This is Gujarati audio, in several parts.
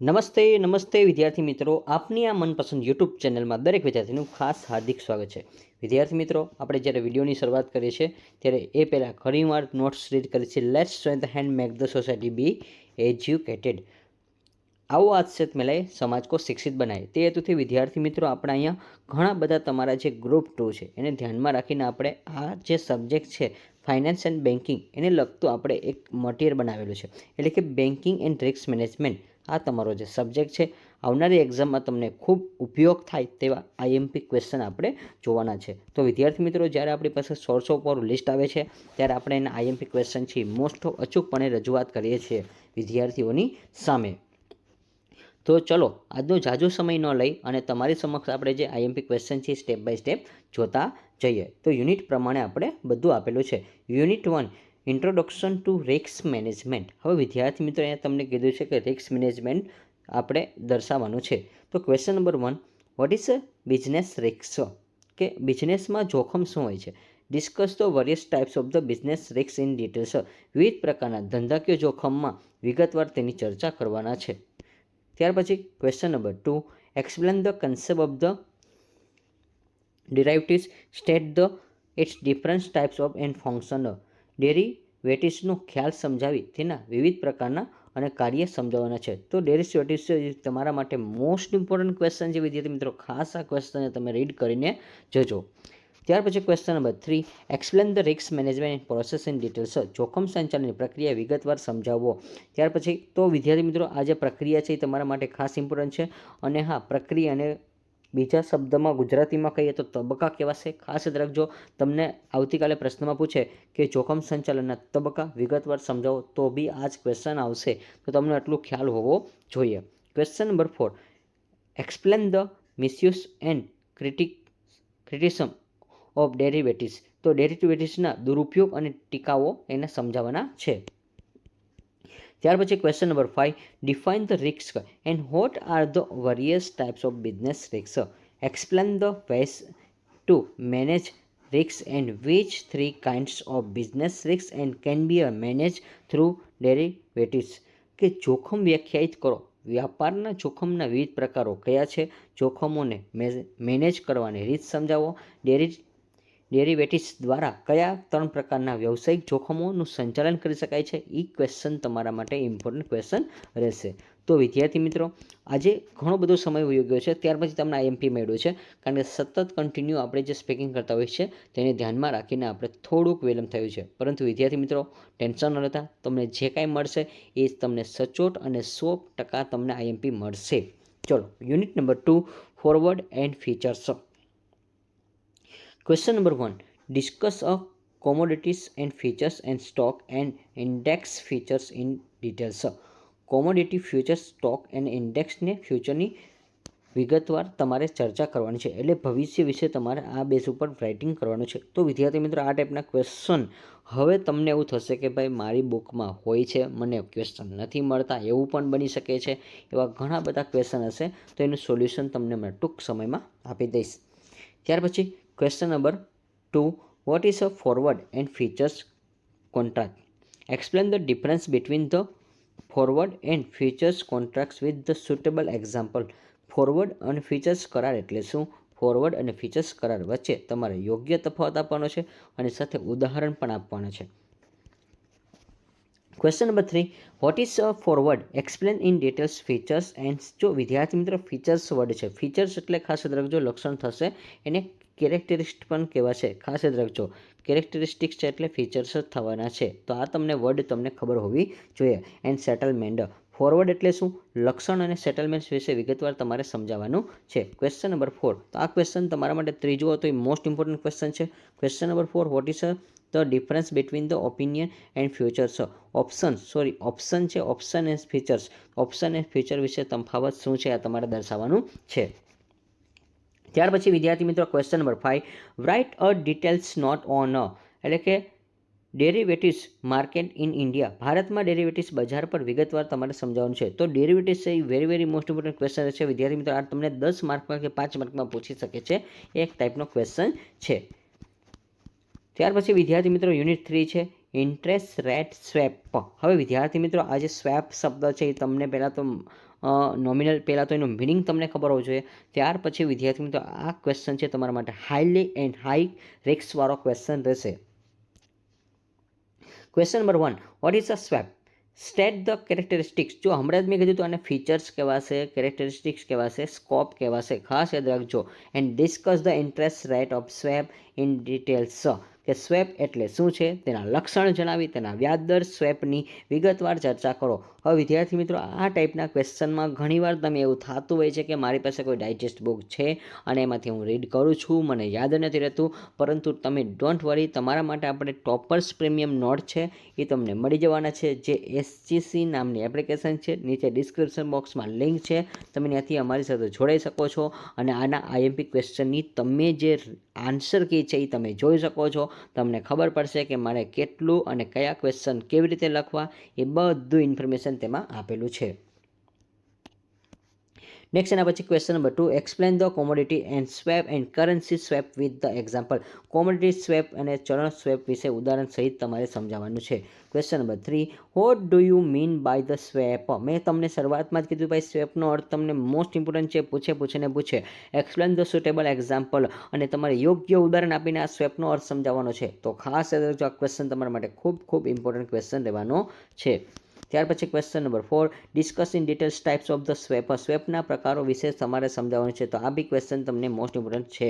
નમસ્તે વિદ્યાર્થી મિત્રો, આપની આ મનપસંદ યુટ્યુબ ચેનલમાં દરેક વિદ્યાર્થીનું ખાસ હાર્દિક સ્વાગત છે. વિદ્યાર્થી મિત્રો, આપણે જ્યારે વિડીયોની શરૂઆત કરીએ છીએ ત્યારે એ પહેલાં ઘણીવાર નોટ્સ રીડ કરીએ છીએ. Let's strengthen and make the society be educated. આવો આજ से मिले समाज को शिक्षित बनाए તે હેતુથી વિદ્યાર્થી મિત્રો આપણે અહીંયા ઘણા બધા તમારા જે ગ્રુપ 2 છે એને ધ્યાનમાં રાખીને આપણે આ જે સબ્જેક્ટ છે ફાઇનાન્સ એન્ડ બેન્કિંગ એને લગતું આપણે એક મટીરિયલ બનાવેલું છે, એટલે કે બેન્કિંગ એન્ડ રિસ્ક મેનેજમેન્ટ. આ તમારો જે સબ્જેક્ટ છે આવનારી એક્ઝામમાં તમને ખૂબ ઉપયોગ થાય તેવા આઈએમપી ક્વેશ્ચન આપણે જોવાના છે. તો વિદ્યાર્થી મિત્રો, જ્યારે આપણી પાસે 100 પર લિસ્ટ આવે છે ત્યારે આપણે એના આઈએમપી ક્વેશ્ચન છે મોસ્ટ ઓફ અચૂકપણે રજૂઆત કરીએ છીએ વિદ્યાર્થીઓની સામે. તો ચલો આજનો ઝાઝો સમય ન લઈ અને તમારી સમક્ષ આપણે જે આઈએમપી ક્વેશ્ચન છે સ્ટેપ બાય સ્ટેપ જોતા જઈએ. તો યુનિટ પ્રમાણે આપણે બધું આપેલું છે. Unit 1 introduction to risk management. હવે વિદ્યાર્થી મિત્રો અહીંયા તમને કીધું છે કે રિસ્ક મેનેજમેન્ટ આપણે દર્શાવવાનું છે. તો question number 1, what is business risk, કે બિઝનેસમાં જોખમ શું હોય છે. Discuss the various types of the business risk in details. વિવિધ પ્રકારના ધંધાકીય જોખમમાં વિગતવાર તેની ચર્ચા કરવાના છે. ત્યાર પછી question number 2, explain the concept of the derivatives, state the its different types of and function. ડેરિવેટિવ્સનો ખ્યાલ સમજાવી તેના વિવિધ પ્રકારના અને કાર્ય સમજાવવાના છે. તો ડેરિવેટિવ્સ તમારા માટે મોસ્ટ ઇમ્પોર્ટન્ટ ક્વેશ્ચન છે વિદ્યાર્થી મિત્રો, ખાસ આ ક્વેશ્ચનને તમે રીડ કરીને જજો. ત્યાર પછી question number 3, explain the risk management process in details. જોખમ સંચાલનની પ્રક્રિયા વિગતવાર સમજાવો. ત્યાર પછી તો વિદ્યાર્થી મિત્રો આ જે પ્રક્રિયા છે એ તમારા માટે ખાસ ઇમ્પોર્ટન્ટ છે. અને હા, પ્રક્રિયાને બીજા શબ્દમાં ગુજરાતીમાં કહીએ તો તબક્કા કહેવાશે. ખાસ યાદ રાખજો, તમને આવતીકાલે પ્રશ્નમાં પૂછે કે જોખમ સંચાલનના તબક્કા વિગતવાર સમજાવો તો બી આ જ ક્વેશ્ચન આવશે, તો તમને આટલું ખ્યાલ હોવો જોઈએ. Question number 4, explain the misuse and criticism of derivatives. તો ડેરિવેટિવ્સના દુરુપયોગ અને ટીકાઓ એને સમજાવવાના છે. ત્યાર પછી question number 5, define the risk and what are the various types of business risk. Explain the ways to manage risk and which 3 kinds of business risk and can be manage through derivatives. કે જોખમ વ્યાખ્યાયિત કરો. વ્યાપારના જોખમના વિવિધ પ્રકારો કયા છે, જોખમોને મેનેજ કરવાની રીત સમજાવો. ડેરિવેટિવ્સ દ્વારા કયા 3 પ્રકારના વ્યવસાયિક જોખમોનું સંચાલન કરી શકાય છે. એ ક્વેશ્ચન તમારા માટે ઇમ્પોર્ટન્ટ ક્વેશ્ચન રહેશે. તો વિદ્યાર્થી મિત્રો, આજે ઘણો બધો સમય વયો ગયો છે, ત્યાર પછી તમને આઈએમપી મળ્યું છે, કારણ કે સતત કન્ટિન્યુ આપણે જે સ્પીકિંગ કરતા હોઈએ છીએ તેને ધ્યાનમાં રાખીને આપણે થોડુંક વિલંબ થયું છે. પરંતુ વિદ્યાર્થી મિત્રો ટેન્શન ન લેતા, તમને જે કાંઈ મળશે એ તમને સચોટ અને 100% તમને આઈએમપી મળશે. ચલો, unit number 2, forward and features. Question number 1, discuss a commodities and features and stock and index features in details. Commodity futures, stock અને ઇન્ડેક્સને ફ્યુચરની વિગતવાર તમારે ચર્ચા કરવાની છે, એટલે ભવિષ્ય વિશે તમારે આ બેઝ ઉપર રાઇટિંગ કરવાનું છે. તો વિદ્યાર્થી મિત્રો આ ટાઈપના ક્વેશ્ચન હવે તમને એવું થશે કે ભાઈ મારી બુકમાં હોય છે, મને ક્વેશ્ચન નથી મળતા, એવું પણ બની શકે છે. એવા ઘણા બધા ક્વેશ્ચન હશે, તો એનું સોલ્યુશન તમને મેં ટૂંક સમયમાં આપી દઈશ. ત્યાર પછી question number 2, what is a forward and futures contract? Explain the difference between the forward and futures contracts with the suitable example. Forward અને ફ્યુચર્સ કરાર એટલે શું? ફોરવર્ડ અને ફ્યુચર્સ કરાર વચ્ચે તમારે યોગ્ય તફાવત આપવાનો છે અને સાથે ઉદાહરણ પણ આપવાના છે. Question number 3, what is a forward? Explain in details features and. જો વિદ્યાર્થી મિત્રો ફીચર્સ વર્ડ છે, ફીચર્સ એટલે ખાસ યાદ રાખજો લક્ષણ થશે, એને કેરેક્ટરિસ્ટિક પણ કહેવાશે. ખાસ યાદ રાખજો, કેરેક્ટરિસ્ટિક્સ છે એટલે ફીચર્સ જ થવાના છે. તો આ તમને વર્ડ તમને ખબર હોવી જોઈએ. And settlement. ફોરવર્ડ એટલે શું? લક્ષણ અને સેટલમેન્ટ વિશે વિગતવાર તમારે સમજાવવાનું છે. ક્વેશ્ચન નંબર 4, તો આ ક્વેશ્ચન તમારા માટે ત્રીજો હતો એ મોસ્ટ ઇમ્પોર્ટન્ટ ક્વેશ્ચન છે. Question number 4, what is the difference between the opinion and futures. Option છે, option and features. Option and future વિશે તફાવત શું છે આ તમારે દર્શાવવાનું છે. ત્યાર પછી વિદ્યાર્થી મિત્રો question number 5, write a details note on, એટલે કે ડેરિવેટિવ્સ માર્કેટ ઇન ઇન્ડિયા. ભારતમાં ડેરિવેટિવ્સ બજાર પર વિગતવાર તમારે સમજાવવાનું છે. તો ડેરિવેટિવ્સ એ વેરી મોસ્ટ ઇમ્પોર્ટન્ટ ક્વેશ્ચન છે વિદ્યાર્થી મિત્રો. આ તમને 10 માર્કમાં કે 5 માર્કમાં પૂછી શકે છે, એક ટાઈપનો ક્વેશ્ચન છે. ત્યાર પછી વિદ્યાર્થી મિત્રો યુનિટ 3 છે, ઇન્ટરેસ્ટ રેટ સ્વેપ. હવે વિદ્યાર્થી મિત્રો આ જે સ્વેપ શબ્દ છે એ તમને પહેલાં તો નોમિનલ પહેલાં તો એનું મિનિંગ તમને ખબર હોવું જોઈએ. ત્યાર પછી વિદ્યાર્થી મિત્રો આ ક્વેશ્ચન છે તમારા માટે હાઈલી એન્ડ હાઈ રિસ્કવાળો ક્વેશ્ચન રહેશે. Question number 1, vote is a swap? State the characteristics. જો હમણાં જ મેં કીધું તો આને ફીચર્સ કહેવાશે, કેરેક્ટરિસ્ટિક્સ કહેવાશે, સ્કોપ કહેવાશે, ખાસ યાદ રાખજો. And discuss the interest rate of swap in details. કે સ્વેપ એટલે શું છે, તેના લક્ષણ જણાવી, તેના વ્યાજ દર, સ્વેપની વિગતવાર ચર્ચા કરો. હવે વિદ્યાર્થી મિત્રો આ ટાઈપના ક્વેશ્ચનમાં ઘણીવાર તમે એવું થતું હોય છે કે મારી પાસે કોઈ ડાયજેસ્ટ બુક છે અને એમાંથી હું રીડ કરું છું, મને યાદ નથી રહેતું. પરંતુ તમે ડોન્ટ વરી, તમારા માટે આપણે ટોપર્સ પ્રીમિયમ નોટ છે એ તમને મળી જવાના છે, જે SGC નામની એપ્લિકેશન છે. નીચે ડિસ્ક્રિપ્શન બોક્સમાં લિંક છે, તમે ત્યાંથી અમારી સાથે જોડાઈ શકો છો અને આના IMP ક્વેશ્ચનની તમે જે આન્સર કી છે એ તમે જોઈ શકો છો. તમને ખબર પડશે કે મારે કેટલું અને કયા ક્વેશ્ચન કેવી રીતે લખવા એ બધું ઇન્ફોર્મેશન તેમાં આપેલું છે. નેક્સ્ટ એના પછી question number 2, explain the commodity and swap and currency swap with the example. Commodity swap અને ચલણ સ્વેપ વિશે ઉદાહરણ સહિત તમારે સમજાવવાનું છે. Question number 3, what do you mean by the swap? મેં તમને શરૂઆતમાં જ કીધું ભાઈ સ્વેપનો અર્થ તમને મોસ્ટ ઇમ્પોર્ટન્ટ છે, પૂછે. એક્સપ્લેન ધ સુટેબલ એક્ઝામ્પલ, અને તમારે યોગ્ય ઉદાહરણ આપીને આ સ્વેપનો અર્થ સમજાવવાનો છે. તો ખાસ યાદ રાખજો, આ ક્વેશ્ચન તમારા માટે ખૂબ ઇમ્પોર્ટન્ટ ક્વેશ્ચન રહેવાનો છે. ત્યાર પછી question number 4, discuss in details types of the swap. સ્વેપના પ્રકારો વિશે તમારે સમજાવવાનું છે. તો આ બી ક્વેશ્ચન તમને મોસ્ટ ઇમ્પોર્ટન્ટ છે.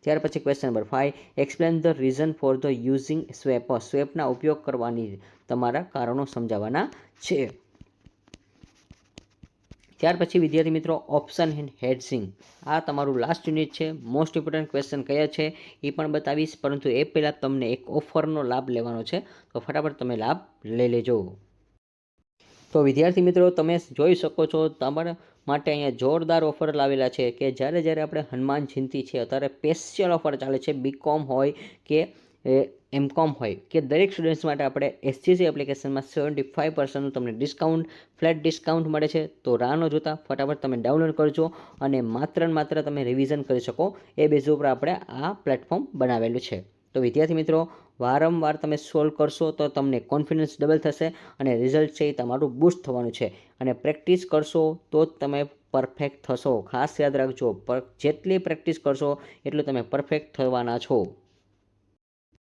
ત્યાર પછી question number 5, explain the reason for the using swap. સ્વેપના ઉપયોગ કરવાની તમારા કારણો સમજાવવાના છે. ત્યાર પછી વિદ્યાર્થી મિત્રો ઓપ્શન એન્ડ હેડ્સિંગ, આ તમારું લાસ્ટ યુનિટ છે. મોસ્ટ ઇમ્પોર્ટન્ટ ક્વેશ્ચન કયા છે એ પણ બતાવીશ, પરંતુ એ પહેલાં તમને એક ઓફરનો લાભ લેવાનો છે, તો ફટાફટ તમે લાભ લઈ લેજો. તો વિદ્યાર્થી મિત્રો તમે જોઈ શકો છો, તમારા માટે અહીંયા જોરદાર ઓફર લાવેલા છે કે જ્યારે આપણે હનુમાન જયંતિ છે અત્યારે સ્પેશિયલ ઓફર ચાલે છે. BCom હોય કે MCom હોય કે દરેક સ્ટુડન્ટ્સ માટે આપણે SGC એપ્લિકેશનમાં 75% તમને ડિસ્કાઉન્ટ, ફ્લેટ ડિસ્કાઉન્ટ મળે છે. તો રાહ ન જોતા ફટાફટ તમે ડાઉનલોડ કરજો અને માત્ર તમે રિવિઝન કરી શકો એ બેઝ ઉપર આપણે આ પ્લેટફોર્મ બનાવેલું છે. તો વિદ્યાર્થી મિત્રો વારંવાર તમે સોલ્વ કરશો તો તમને કોન્ફિડન્સ ડબલ થશે અને રિઝલ્ટ છે એ તમારું બૂસ્ટ થવાનું છે. અને પ્રેક્ટિસ કરશો તો જ તમે પરફેક્ટ થશો. ખાસ યાદ રાખજો, જેટલી પ્રેક્ટિસ કરશો એટલું તમે પરફેક્ટ થવાના છો.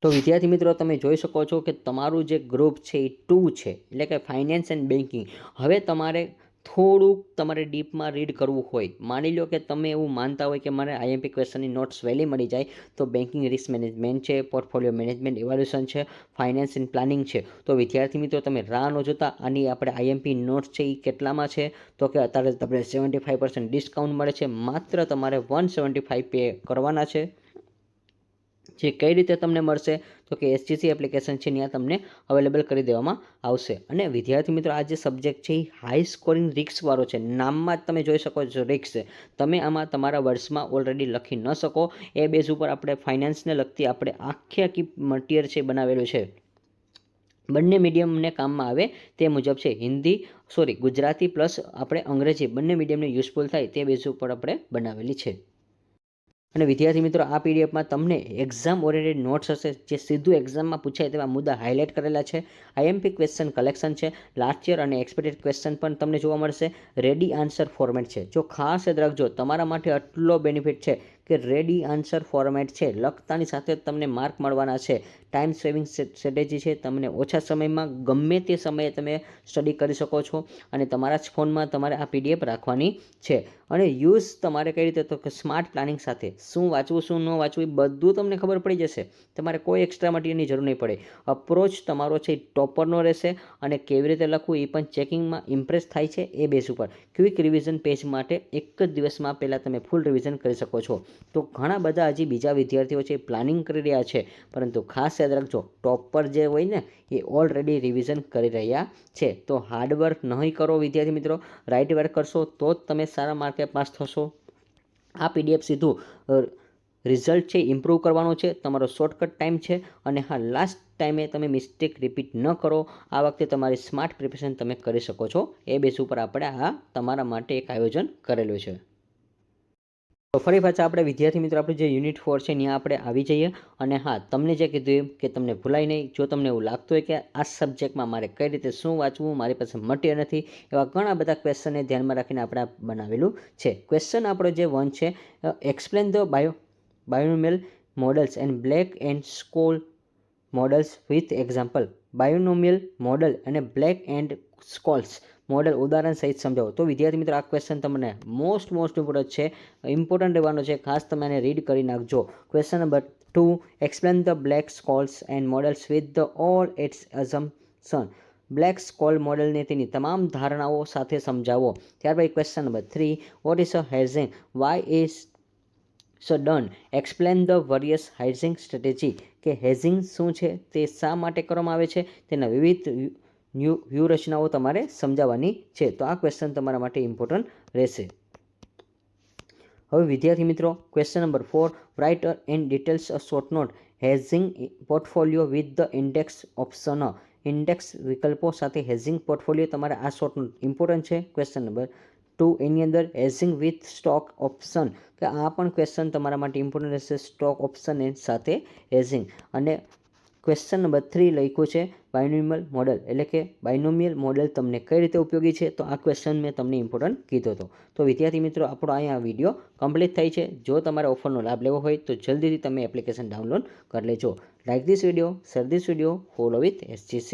તો વિદ્યાર્થી મિત્રો તમે જોઈ શકો છો કે તમારું જે ગ્રુપ છે એ 2 છે, એટલે કે ફાઇનાન્સ એન્ડ બેન્કિંગ. હવે તમારે થોડુંક તમારે ડીપમાં રીડ કરવું હોય, માની લો કે તમે એવું માનતા હોય કે મારે IMP ક્વેશ્ચનની નોટ્સ વહેલી મળી જાય, તો બેન્કિંગ રિસ્ક મેનેજમેન્ટ છે, પોર્ટફોલિયો મેનેજમેન્ટ ઇવેલ્યુએશન છે, ફાઇનાન્સ એન્ડ પ્લાનિંગ છે. તો વિદ્યાર્થી મિત્રો તમે રાહ ન જોતા આની આપણે IMP નોટ્સ છે એ કેટલામાં છે, તો કે અત્યારે તમને 75% ડિસ્કાઉન્ટ મળે છે. માત્ર તમારે 175 પે કરવાના છે. જે કઈ રીતે તમને મળશે, તો કે SGC એપ્લિકેશન છે ત્યાં તમને અવેલેબલ કરી દેવામાં આવશે. અને વિદ્યાર્થી મિત્રો આ જે સબ્જેક્ટ છે એ હાઈ સ્કોરિંગ રિસ્કવાળો છે. નામમાં જ તમે જોઈ શકો છો રિસ્ક છે. તમે આમાં તમારા વર્ષમાં ઓલરેડી લખી ન શકો એ બેઝ ઉપર આપણે ફાઇનાન્સને લગતી આપણે આખી મટીરિયલ છે બનાવેલું છે. બંને મીડિયમને કામમાં આવે તે મુજબ છે. ગુજરાતી પ્લસ આપણે અંગ્રેજી બંને મીડિયમને યુઝફુલ થાય તે બેઝ ઉપર આપણે બનાવેલી છે. અને વિદ્યાર્થી મિત્રો આ PDFમાં તમને એક્ઝામ ઓરિએન્ટેડ નોટ્સ હશે, જે સીધું એક્ઝામમાં પૂછાય તેવા મુદ્દા હાઇલાઇટ કરેલા છે. IMP ક્વેશ્ચન કલેક્શન છે, લાસ્ટ યર અને એક્સપેક્ટેડ ક્વેશ્ચન પણ તમને જોવા મળશે. રેડી આન્સર ફોર્મેટ છે. જો ખાસ યાદ રાખજો, તમારા માટે આટલો બેનિફિટ છે કે રેડી આન્સર ફોર્મેટ છે, લખતાની સાથે જ તમને માર્ક મળવાના છે. ટાઈમ સેવિંગ સ્ટ્રેટેજી છે, તમને ઓછા સમયમાં ગમે તે સમયે તમે સ્ટડી કરી શકો છો અને તમારા જ ફોનમાં તમારે આ PDF રાખવાની છે. અને યુઝ તમારે કઈ રીતે, તો કે સ્માર્ટ પ્લાનિંગ સાથે શું વાંચવું શું ન વાંચવું એ બધું તમને ખબર પડી જશે. તમારે કોઈ એક્સ્ટ્રા મટીરિયલની જરૂર નહીં પડે. અપ્રોચ તમારો છે ટોપરનો રહેશે અને કેવી રીતે લખવું એ પણ ચેકિંગમાં ઇમ્પ્રેસ થાય છે એ બેઝ ઉપર. ક્વિક રિવિઝન પેજ માટે એક જ દિવસમાં પહેલાં તમે ફૂલ રિવિઝન કરી શકો છો. તો ઘણા બધા હજી બીજા વિદ્યાર્થીઓ છે પ્લાનિંગ કરી રહ્યા છે, પરંતુ ખાસ યાદ રાખજો, ટોપર જે હોય ને એ ઓલરેડી રિવિઝન કરી રહ્યા છે. તો હાર્ડવર્ક નહીં કરો વિદ્યાર્થી મિત્રો, રાઇટ વર્ક કરશો તો જ તમે સારા માર્કે પાસ થશો. આ PDF સીધું રિઝલ્ટ છે ઇમ્પ્રૂવ કરવાનો છે, તમારો શોર્ટકટ ટાઈમ છે. અને હા, લાસ્ટ ટાઈમે તમે મિસ્ટેક રિપીટ ન કરો. આ વખતે તમારી સ્માર્ટ પ્રિપેરેશન તમે કરી શકો છો એ બેઝ ઉપર આપણે આ તમારા માટે એક આયોજન કરેલું છે. તો ફરી પાછા આપણે વિદ્યાર્થી મિત્રો આપણે જે યુનિટ 4 છે ત્યાં આપણે આવી જઈએ. અને હા, તમને જે કીધું એમ કે તમને ભૂલાય નહીં. જો તમને એવું લાગતું હોય કે આ સબ્જેક્ટમાં મારે કઈ રીતે શું વાંચવું, મારી પાસે મટીરિયલ નથી, એવા ઘણા બધા ક્વેશ્ચનને ધ્યાનમાં રાખીને આપણે બનાવેલું છે. ક્વેશ્ચન આપણો જે 1 છે, explain the binomial models and Black and Scholes models with example. Binomial model અને બ્લેક એન્ડ સ્કોલ્સ મોડલ ઉદાહરણ સહિત સમજાવો. તો વિદ્યાર્થી મિત્રો આ ક્વેશ્ચન તમને મોસ્ટ ઇમ્પોર્ટન્ટ રહેવાનો છે. ખાસ તમે એને રીડ કરી નાખજો. Question number 2, explain the Black Scholes and models with the all its assumption. Black Scholes મોડલને તેની તમામ ધારણાઓ સાથે સમજાવો. ત્યારબાદ question number 3, what is a hedging, why is so done, explain the various hedging strategy. કે હેઝિંગ શું છે, તે શા માટે કરવામાં આવે છે, તેના વિવિધ વ્યૂહરચનાઓ તમારે સમજાવવાની છે. તો આ ક્વેશ્ચન તમારા માટે ઇમ્પોર્ટન્ટ રહેશે. હવે વિદ્યાર્થી મિત્રો question number 4, write in details a short note hedging portfolio with the index option. Index વિકલ્પો સાથે હેઝિંગ પોર્ટફોલિયો તમારે આ શોર્ટ નોટ ઇમ્પોર્ટન્ટ છે. ક્વેશ્ચન નંબર 2, એની અંદર હેઝિંગ વિથ સ્ટોક ઓપ્શન, કે આ પણ ક્વેશ્ચન તમારા માટે ઇમ્પોર્ટન્ટ રહેશે. સ્ટોક ઓપ્શન સાથે હેઝિંગ. અને ક્વેશ્ચન નંબર 3 લખ્યું છે બાયનોમિયલ મોડલ, એટલે કે બાયનોમિયલ મોડલ તમને કઈ રીતે ઉપયોગી છે. તો આ ક્વેશ્ચન મેં તમને ઇમ્પોર્ટન્ટ કીધો હતો. તો વિદ્યાર્થી મિત્રો આપણો અહીંયા વિડીયો કમ્પ્લીટ થાય છે. જો તમારે ઓફરનો લાભ લેવો હોય તો જલ્દીથી તમે એપ્લિકેશન ડાઉનલોડ કરી લેજો. Like this video, share this video, follow with SGC.